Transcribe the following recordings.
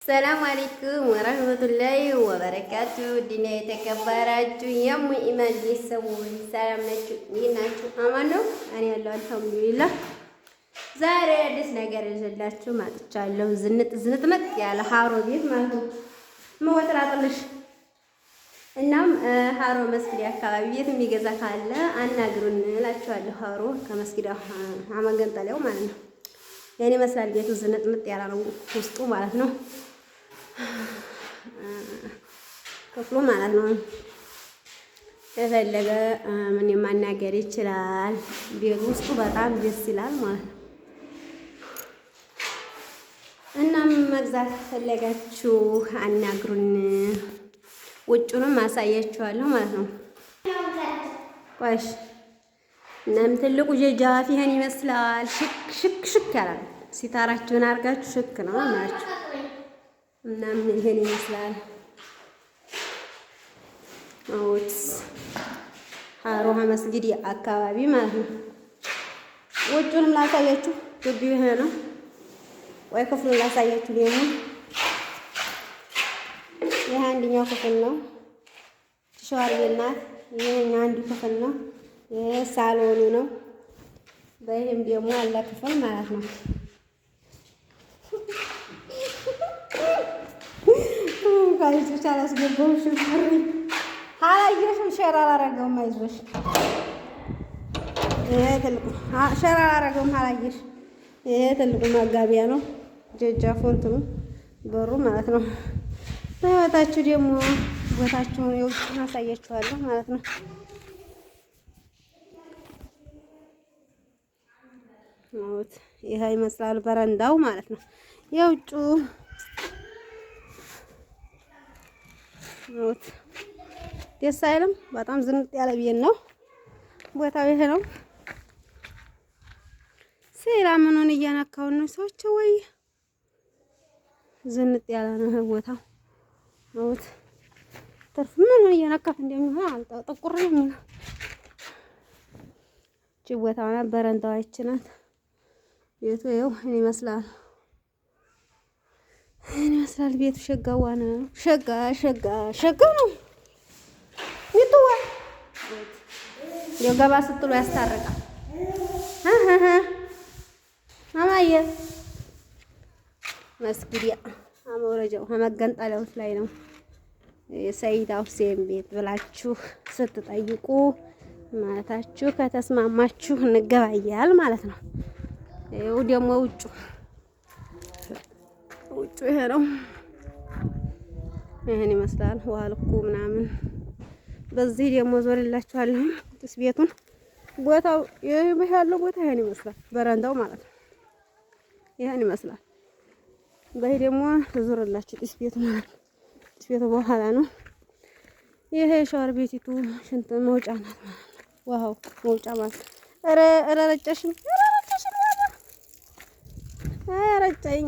ሰላም አለይኩም ወራህመቱላሂ ወበረካቱ። ዲና የተከበራችሁ የሙ ኢማን ቤተሰቦች ሰላም ናችሁ? እንዴት ናችሁ? አማን ነው? እኔ ያለው አልሐምዱሊላህ። ዛሬ አዲስ ነገር ይዤላችሁ መጥቻለሁ። ዝንጥንጥ ያለ ሀሮ ቤት ማለት ነው። መወጥራጥልሽ እናም ሀሮ መስጊድ አካባቢ ቤት የሚገዛ ካለ አናግሩን እላችኋለሁ። ሀሮ ከመስጊድ አመገንጠለው ማለት ነው። የኔ መስላል ቤቱ ዝንጥንጥ ያለ ነው ውስጡ ማለት ነው። ክፍሉ ማለት ነው። የፈለገ ምን ማናገር ይችላል። ቤቱ ውስጡ በጣም ደስ ይላል ማለት ነው። እናም መግዛት ፈለጋችሁ አናግሩን። ውጩንም አሳያችኋለሁ ማለት ነው። ቆይሽ እናም ትልቁ ጀጃፍ ይሄን ይመስላል። ሽክ ያላል። ሲታራችሁን አድርጋችሁ ሽክ ነው ማለት ነው። እናም ይሄን ይመስላል። አውት ሀሮሃ መስጊድ አካባቢ ማለት ነው። ውጩንም ላሳያችሁ። ግቢው ይሄ ነው። ወይ ክፍሉን ላሳያችሁ ደግሞ ይሄ አንደኛው ክፍል ነው። ሻወር ቤት ናት። ይሄኛው አንዱ ክፍል ነው። ይሄ ሳሎኑ ነው። በይሄም ደግሞ አለ ክፍል ማለት ነው። ካይዞች አላስገባሁም። ሽፍሪ አላየሽም? ሸራ አላረገውም። አይዞሽ ይሄ ትልቁ ሸራ አላረገውም። አላየሽ? ይሄ ትልቁ መጋቢያ ነው። ጀጃፉ እንትኑ በሩ ማለት ነው። በህይወታችሁ ደግሞ ቦታችሁን የውጭውን አሳያችኋለሁ ማለት ነው። አውት ይሄ ይመስላል በረንዳው ማለት ነው። የውጩ አውት ደስ አይልም? በጣም ዝንጥ ያለ ቤት ነው። ቦታው ይሄ ነው። ሴራ ምኑን እያነካው ነው ሰዎች ወይ ዝንጥ ያለ ነው ቦታው። አውት ተርፍ ምኑን እያነካት እንደሚሆን አልጣው ጥቁር ነው የሚለው ቦታው ነው። በረንዳው አይችናት ቤቱ ይኸው እኔ ይመስላል ቤቱ ሸጋዋ ነው። ሸጋ ነው። ይተዋ ገባ ስትሉ ያስታርቃል። ማማዬ መስጊድ አመረጃው መገንጠለው ላይ ነው። የሰይዳ ሁሴን ቤት ብላችሁ ስትጠይቁ ማለታችሁ ከተስማማችሁ እንገባያል ማለት ነው። ይኸው ደግሞ ውጩ ይሄ ነው። ይሄን ይመስላል። ውሃ ልኩ ምናምን በዚህ ደግሞ ዞርላችኋለሁ። ጥስ ቤቱን ቦታው ያለው ቦታ ይሄን ይመስላል። በረንዳው ማለት ነው። ይሄን ይመስላል። በይ ደግሞ ዞርላችሁ ጥስ ቤቱ ማለት ነው። ጥስ ቤቱ በኋላ ነው። ይሄ ሻወር ቤቲቱ ሽንት መውጫ ናት ማለት ነው። ዋው መውጫ ማለት ኧረ ረጨሽኝ ረጨኝ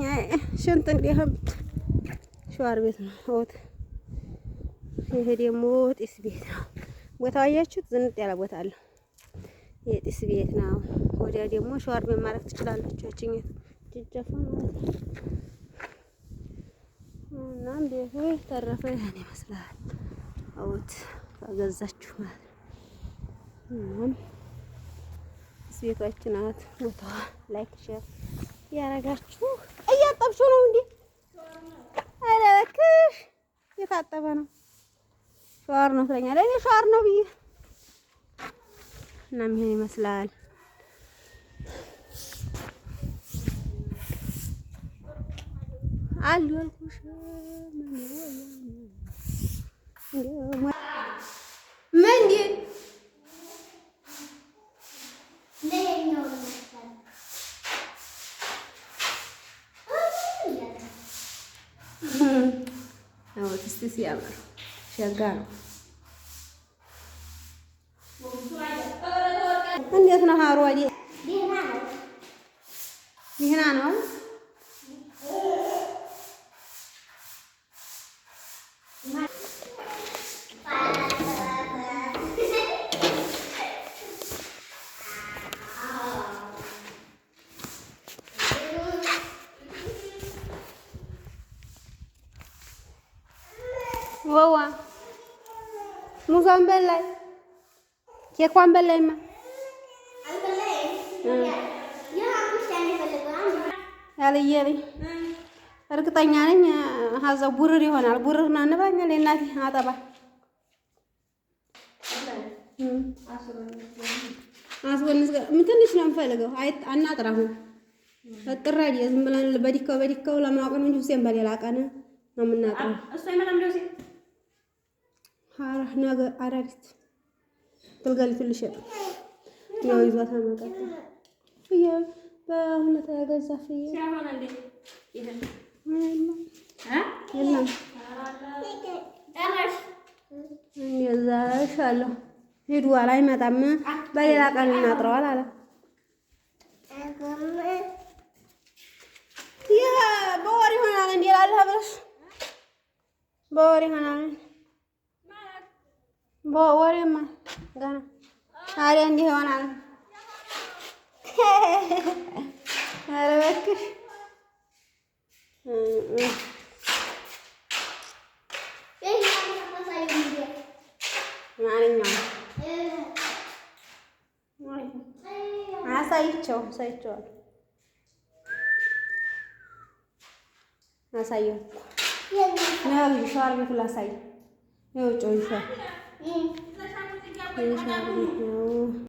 ሽንት እንዲህም ሻወር ቤት ነው። ወት ይሄ ደግሞ ጢስ ቤት ነው። ቦታው አያችሁት? ዝንጥ ያለ ቦታ አለው። ይሄ ጢስ ቤት ነው። ወዲያ ደግሞ ሻወር ቤት ማለት ትችላላችሁ። እቺኝ ጅጃፋ ማለት ነው። እናም ቤቱ ተረፈ ይሄን ይመስላል። አውት አገዛችሁ ማለት ነው። ጢስ ቤታችን ናት። ቦታዋ ላይክ ሼር ያረጋችሁ እያጠብሽው ነው እንዴ? ኧረ እባክሽ የታጠበ ነው። ሻወር ነው ትለኛለህ። እኔ ሻወር ነው ብዬ እናም ይሄን ይመስላል። አሉ አልኩሽ ምንድን ሲያምር ሸጋ ነው። እንዴት ነው ሀሮ? ደህና ነው። ወዋ ሙዟን በላይ ኬኳን በላይማ ያለየልኝ እርግጠኛ ነኝ። ሀዛው ቡርር ይሆናል። ቡርርና እንባኛል እናቴ አጠባ አስወንስ ምን ትንሽ ነው የምፈልገው። አናጥራሁ አጥራጅ ዝም ብለን በዲካው ለማወቅ ነው እንጂ ሁሴን በሌላ ቀን ነው የምናጥራው። እሱ አይመጣም ደውሴ ሀራ ነገ አራዲት ትልገል ትልሽ ነው ይዟታ መጣች ፍየ በሁኔታ ያገዛ ፍየ ሲያሆነ እንዴ ይሄን የለም እዛሻለሁ ሂዱ አይመጣም። በሌላ ቀን እናጥረዋል አለ። ይሄ በወር ይሆናል እንዴ ላልህ ብለሽ በወር ይሆናል በወሬማ ገና ታዲያ እንዲህ ይሆናል። ኧረ እባክሽ ማንኛውም አሳይቼዋለሁ አሳየው ነው ሻር ቤት ላሳይ ነው ጮይሻ